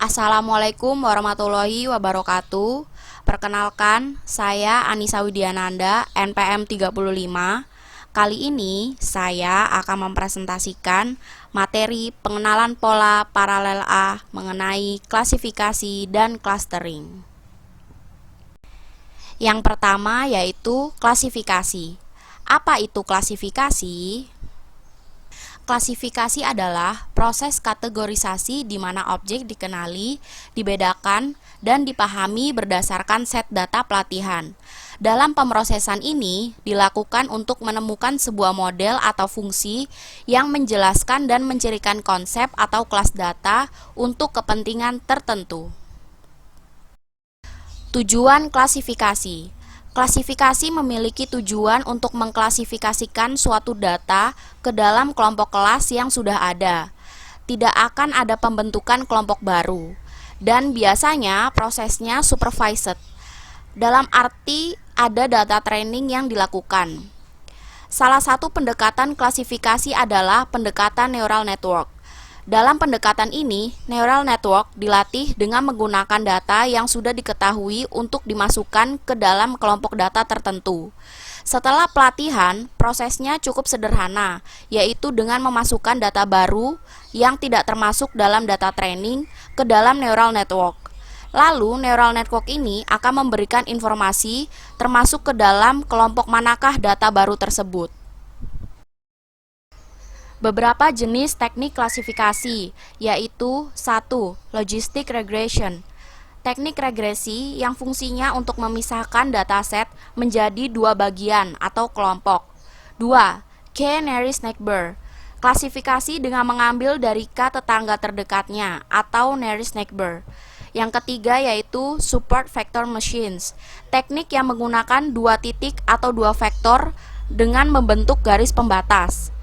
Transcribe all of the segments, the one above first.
Assalamualaikum warahmatullahi wabarakatuh. Perkenalkan, saya Anissa Widiananda, NPM 35. Kali ini saya akan mempresentasikan materi pengenalan pola paralel A mengenai klasifikasi dan clustering. Yang pertama yaitu klasifikasi. Apa itu klasifikasi? Klasifikasi adalah proses kategorisasi di mana objek dikenali, dibedakan, dan dipahami berdasarkan set data pelatihan. Dalam pemrosesan ini dilakukan untuk menemukan sebuah model atau fungsi yang menjelaskan dan mencirikan konsep atau kelas data untuk kepentingan tertentu. Tujuan klasifikasi. Klasifikasi memiliki tujuan untuk mengklasifikasikan suatu data ke dalam kelompok kelas yang sudah ada. Tidak akan ada pembentukan kelompok baru, dan biasanya prosesnya supervised. Dalam arti ada data training yang dilakukan. Salah satu pendekatan klasifikasi adalah pendekatan neural network. Dalam pendekatan ini, neural network dilatih dengan menggunakan data yang sudah diketahui untuk dimasukkan ke dalam kelompok data tertentu. Setelah pelatihan, prosesnya cukup sederhana, yaitu dengan memasukkan data baru yang tidak termasuk dalam data training ke dalam neural network. Lalu, neural network ini akan memberikan informasi termasuk ke dalam kelompok manakah data baru tersebut. Beberapa jenis teknik klasifikasi, yaitu 1. Logistic regression. Teknik regresi yang fungsinya untuk memisahkan dataset menjadi dua bagian atau kelompok. 2. K-nearest neighbor. Klasifikasi dengan mengambil dari K tetangga terdekatnya atau nearest neighbor. Yang ketiga yaitu support vector machines. Teknik yang menggunakan dua titik atau dua vektor dengan membentuk garis pembatas.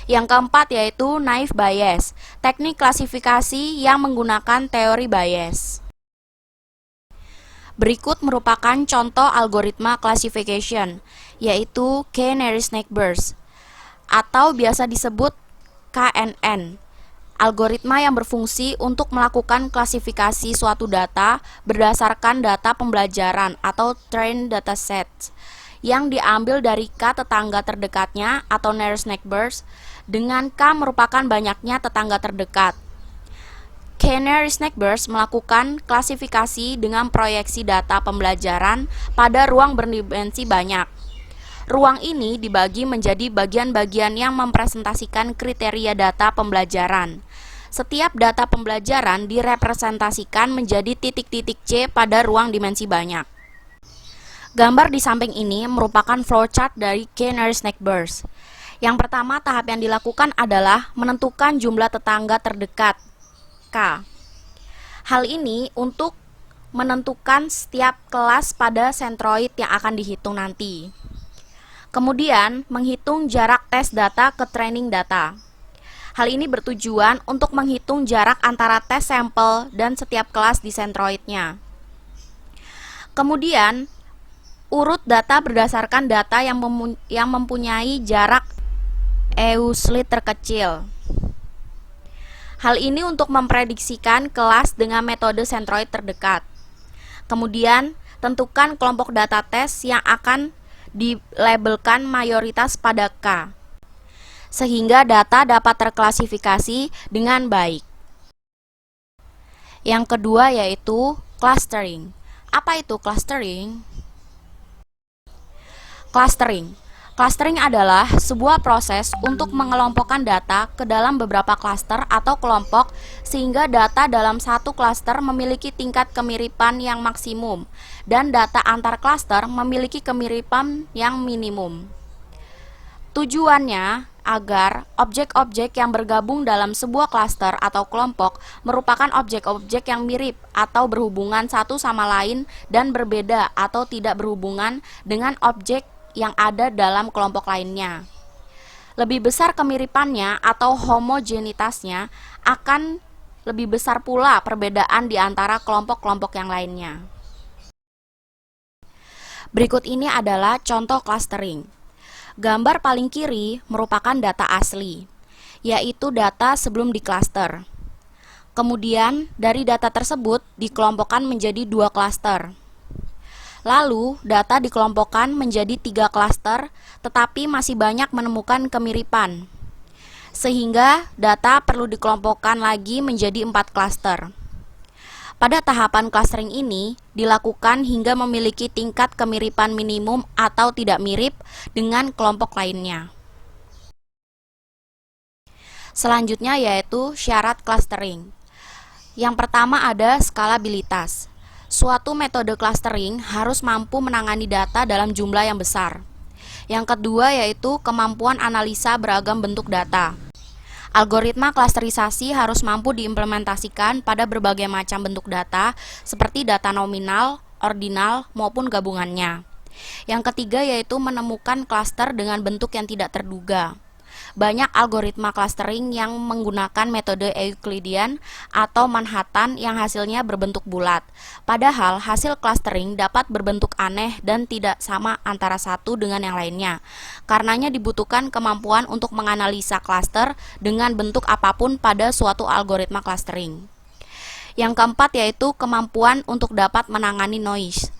Yang keempat yaitu naive Bayes, teknik klasifikasi yang menggunakan teori Bayes. Berikut merupakan contoh algoritma classification, yaitu K-nearest neighbors, atau biasa disebut KNN. Algoritma yang berfungsi untuk melakukan klasifikasi suatu data berdasarkan data pembelajaran atau trained dataset yang diambil dari K tetangga terdekatnya atau nearest neighbors, dengan K merupakan banyaknya tetangga terdekat. K-nearest neighbors melakukan klasifikasi dengan proyeksi data pembelajaran pada ruang berdimensi banyak. Ruang ini dibagi menjadi bagian-bagian yang mempresentasikan kriteria data pembelajaran. Setiap data pembelajaran direpresentasikan menjadi titik-titik C pada ruang dimensi banyak. Gambar di samping ini merupakan flowchart dari K-nearest neighbors. Yang pertama, tahap yang dilakukan adalah menentukan jumlah tetangga terdekat, K. Hal ini untuk menentukan setiap kelas pada sentroid yang akan dihitung nanti. Kemudian, menghitung jarak tes data ke training data. Hal ini bertujuan untuk menghitung jarak antara tes sampel dan setiap kelas di sentroidnya. Kemudian, urut data berdasarkan data yang mempunyai jarak Euclid terkecil. Hal ini untuk memprediksikan kelas dengan metode sentroid terdekat. Kemudian, tentukan kelompok data tes yang akan dilabelkan mayoritas pada K, sehingga data dapat terklasifikasi dengan baik. Yang kedua yaitu clustering. Apa itu clustering? Clustering adalah sebuah proses untuk mengelompokkan data ke dalam beberapa klaster atau kelompok sehingga data dalam satu klaster memiliki tingkat kemiripan yang maksimum dan data antar klaster memiliki kemiripan yang minimum. Tujuannya agar objek-objek yang bergabung dalam sebuah klaster atau kelompok merupakan objek-objek yang mirip atau berhubungan satu sama lain dan berbeda atau tidak berhubungan dengan objek yang ada dalam kelompok lainnya. Lebih besar kemiripannya atau homogenitasnya, akan lebih besar pula perbedaan di antara kelompok-kelompok yang lainnya. Berikut ini adalah contoh clustering. Gambar paling kiri merupakan data asli, yaitu data sebelum diklaster. Kemudian, dari data tersebut dikelompokkan menjadi 2 klaster. Lalu, data dikelompokkan menjadi 3 klaster, tetapi masih banyak menemukan kemiripan. Sehingga, data perlu dikelompokkan lagi menjadi 4 klaster. Pada tahapan clustering ini, dilakukan hingga memiliki tingkat kemiripan minimum atau tidak mirip dengan kelompok lainnya. Selanjutnya yaitu syarat clustering. Yang pertama ada skalabilitas. Suatu metode clustering harus mampu menangani data dalam jumlah yang besar. Yang kedua yaitu kemampuan analisa beragam bentuk data. Algoritma klasterisasi harus mampu diimplementasikan pada berbagai macam bentuk data seperti data nominal, ordinal, maupun gabungannya. Yang ketiga yaitu menemukan klaster dengan bentuk yang tidak terduga. Banyak algoritma clustering yang menggunakan metode Euclidean atau Manhattan yang hasilnya berbentuk bulat. Padahal hasil clustering dapat berbentuk aneh dan tidak sama antara satu dengan yang lainnya. Karenanya dibutuhkan kemampuan untuk menganalisa cluster dengan bentuk apapun pada suatu algoritma clustering. Yang keempat yaitu kemampuan untuk dapat menangani noise.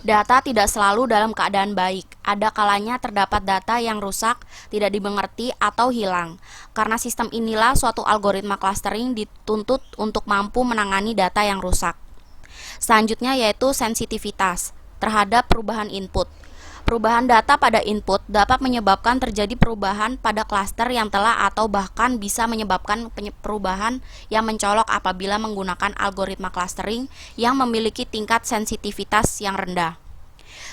Data tidak selalu dalam keadaan baik. Ada kalanya terdapat data yang rusak, tidak dimengerti, atau hilang. Karena sistem inilah suatu algoritma clustering dituntut untuk mampu menangani data yang rusak. Selanjutnya yaitu sensitivitas terhadap perubahan input. Perubahan data pada input dapat menyebabkan terjadi perubahan pada klaster yang telah atau bahkan bisa menyebabkan perubahan yang mencolok apabila menggunakan algoritma clustering yang memiliki tingkat sensitivitas yang rendah.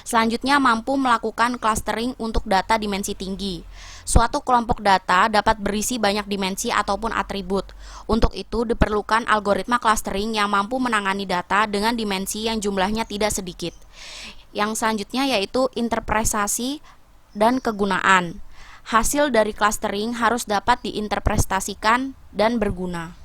Selanjutnya mampu melakukan clustering untuk data dimensi tinggi. Suatu kelompok data dapat berisi banyak dimensi ataupun atribut. Untuk itu diperlukan algoritma clustering yang mampu menangani data dengan dimensi yang jumlahnya tidak sedikit. Yang selanjutnya yaitu interpretasi dan kegunaan. Hasil dari clustering harus dapat diinterpretasikan dan berguna.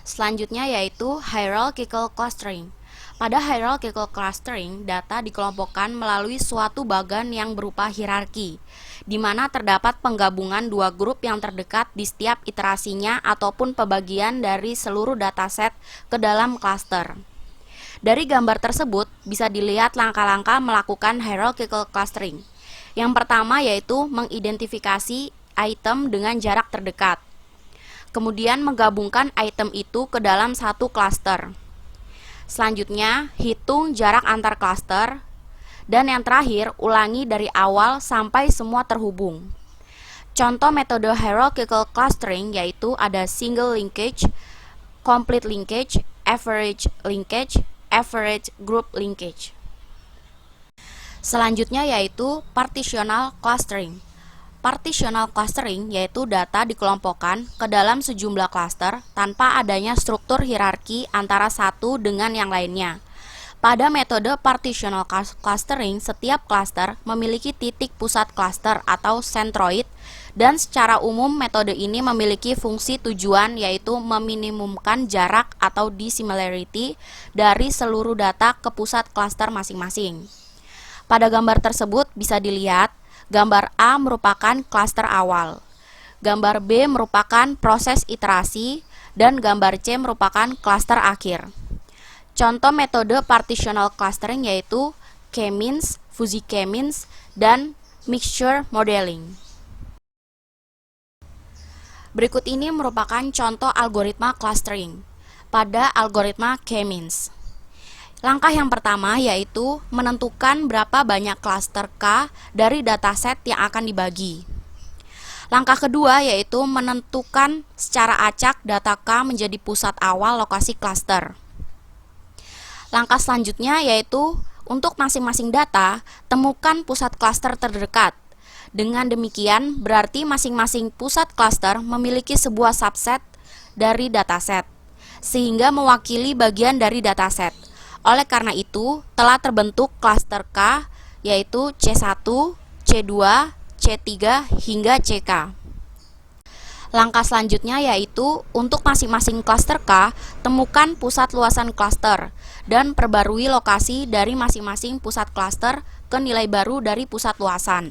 Selanjutnya yaitu hierarchical clustering. Pada hierarchical clustering, data dikelompokkan melalui suatu bagan yang berupa hierarki, di mana terdapat penggabungan dua grup yang terdekat di setiap iterasinya ataupun pembagian dari seluruh dataset ke dalam cluster. Dari gambar tersebut bisa dilihat langkah-langkah melakukan hierarchical clustering. Yang pertama yaitu mengidentifikasi item dengan jarak terdekat. Kemudian menggabungkan item itu ke dalam satu cluster. Selanjutnya, hitung jarak antar cluster. Dan yang terakhir, ulangi dari awal sampai semua terhubung. Contoh metode hierarchical clustering yaitu ada single linkage, complete linkage, average linkage, average group linkage. Selanjutnya yaitu partitional clustering. Partitional clustering yaitu data dikelompokkan ke dalam sejumlah cluster tanpa adanya struktur hierarki antara satu dengan yang lainnya. Pada metode partitional clustering, setiap cluster memiliki titik pusat cluster atau centroid, dan secara umum metode ini memiliki fungsi tujuan yaitu meminimumkan jarak atau dissimilarity dari seluruh data ke pusat cluster masing-masing. Pada gambar tersebut bisa dilihat, gambar A merupakan cluster awal, gambar B merupakan proses iterasi, dan gambar C merupakan cluster akhir. Contoh metode partitional clustering yaitu K-means, fuzzy K-means, dan mixture modeling. Berikut ini merupakan contoh algoritma clustering pada algoritma K-means. Langkah yang pertama yaitu menentukan berapa banyak cluster K dari dataset yang akan dibagi. Langkah kedua yaitu menentukan secara acak data K menjadi pusat awal lokasi cluster. Langkah selanjutnya yaitu untuk masing-masing data, temukan pusat cluster terdekat. Dengan demikian, berarti masing-masing pusat cluster memiliki sebuah subset dari dataset, sehingga mewakili bagian dari dataset. Oleh karena itu, telah terbentuk cluster K, yaitu C1, C2, C3, hingga CK. Langkah selanjutnya yaitu untuk masing-masing cluster K, temukan pusat luasan cluster dan perbarui lokasi dari masing-masing pusat cluster ke nilai baru dari pusat luasan.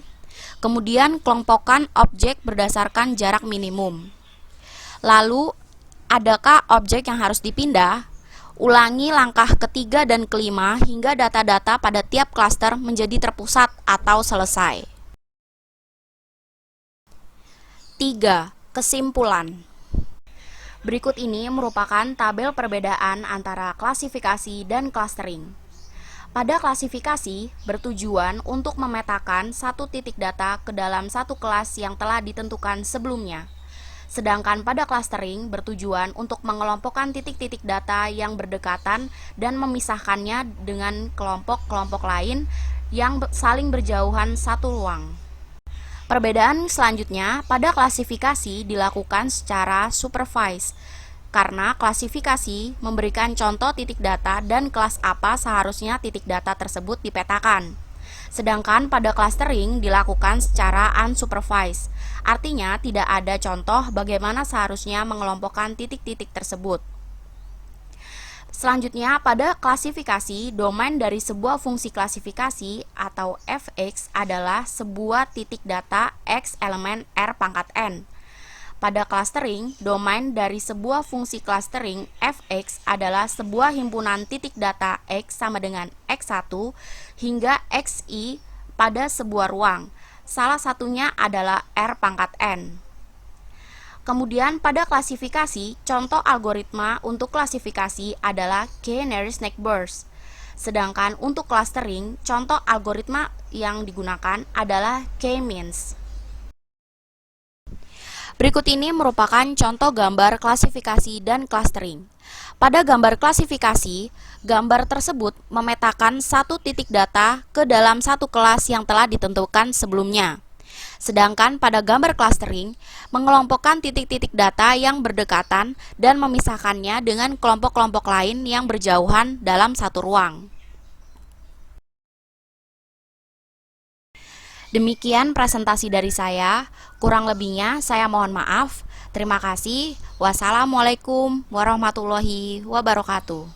Kemudian kelompokkan objek berdasarkan jarak minimum. Lalu Adakah objek yang harus dipindah? Ulangi langkah ketiga dan kelima hingga data-data pada tiap klaster menjadi terpusat atau selesai. 3. Kesimpulan. Berikut ini merupakan tabel perbedaan antara klasifikasi dan clustering. Pada klasifikasi, bertujuan untuk memetakan satu titik data ke dalam satu kelas yang telah ditentukan sebelumnya. Sedangkan pada clustering bertujuan untuk mengelompokkan titik-titik data yang berdekatan dan memisahkannya dengan kelompok-kelompok lain yang saling berjauhan satu ruang. Perbedaan selanjutnya pada klasifikasi dilakukan secara supervised, karena klasifikasi memberikan contoh titik data dan kelas apa seharusnya titik data tersebut dipetakan. Sedangkan pada clustering dilakukan secara unsupervised, artinya tidak ada contoh bagaimana seharusnya mengelompokkan titik-titik tersebut. Selanjutnya, pada klasifikasi, domain dari sebuah fungsi klasifikasi atau fx adalah sebuah titik data x elemen r pangkat n. Pada clustering, domain dari sebuah fungsi clustering fx adalah sebuah himpunan titik data x sama dengan x1 hingga xi pada sebuah ruang. Salah satunya adalah r pangkat n. Kemudian pada klasifikasi, contoh algoritma untuk klasifikasi adalah K-nearest neighbors. Sedangkan untuk clustering, contoh algoritma yang digunakan adalah K-means. Berikut ini merupakan contoh gambar klasifikasi dan clustering. Pada gambar klasifikasi, gambar tersebut memetakan satu titik data ke dalam satu kelas yang telah ditentukan sebelumnya. Sedangkan pada gambar clustering, mengelompokkan titik-titik data yang berdekatan dan memisahkannya dengan kelompok-kelompok lain yang berjauhan dalam satu ruang. Demikian presentasi dari saya, kurang lebihnya saya mohon maaf. Terima kasih. Wassalamualaikum warahmatullahi wabarakatuh.